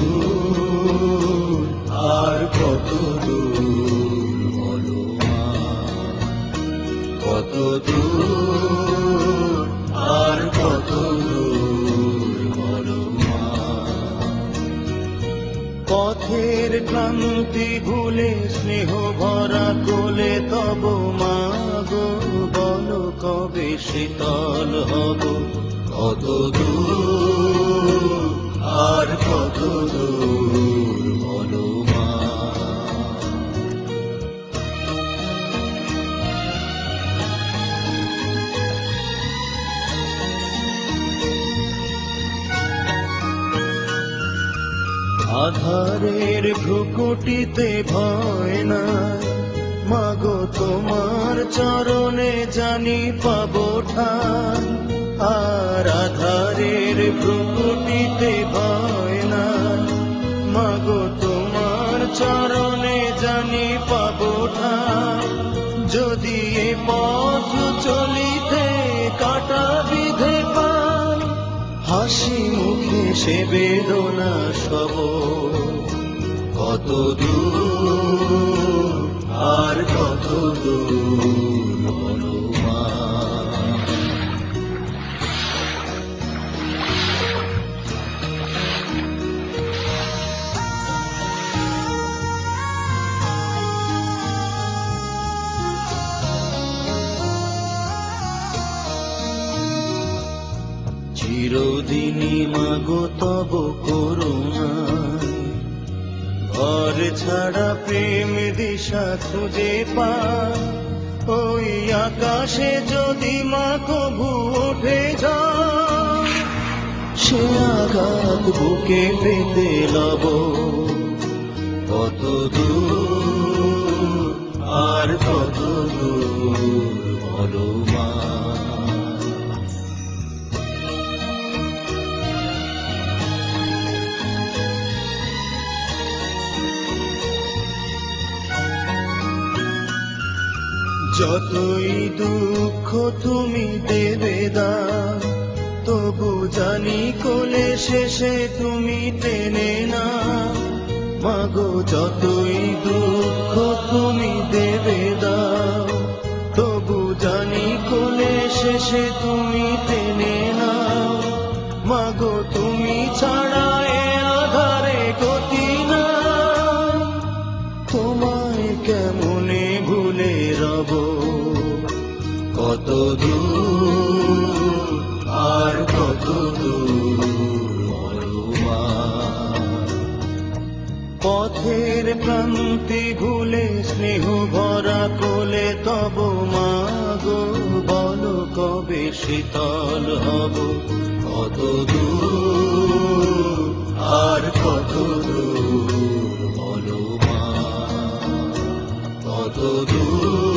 দূর আর কত দূর বলো মা, কত দূর আর কত দূর বলো মা। পথের ক্লান্তি ভুলে স্নেহ ভরা কোলে তব মা গো, বলো কবে শীতল হব, কত দূর আর কত দূর বলো মা। আধারের ভ্রুকুটিতে ভয় নাই, মাগো তোমার চরণে জানি পাবো ঠাই। আর আধারের ভ্রুকুটিতে ভয় নাই, মাগো তোমার চরণে জানি পাবো ঠাই। যদি এ পথ চলিতে কাটা বিধে পাই, হাসি মুখে সে বেদনা সব, কত দূর আর কত দূর বলো মা। চিরদিনই মাগো তব করুণায়, ঘর ছাড়া প্রেম দিশা খুঁজে পায়। ওই আকাশে যদি মা কভু ওঠে যায়, সে আঘাত বুকে পেতে লব, কত দূর আর কত দূর বলো মা। যতই দুঃখ তুমি দেবে দাও, তবু জানি কোলে শেষে তুমি টেনে না। মাগো যতই দুঃখ তুমি দেবে দাও, তবু জানি কোলে শেষে তুমি টেনে না। মাগো তুমি ছাড়া এ আধারে গতি না, তোমায় কেমনে ভুলে রব, কত দূর আর কত দূর বলো মা। পথের ক্লান্তি ভুলে স্নেহ ভরা কোলে তব মা গো, বলো কবে শীতল হব, কত দূর আর কত দূর বলো মা, কত দূর।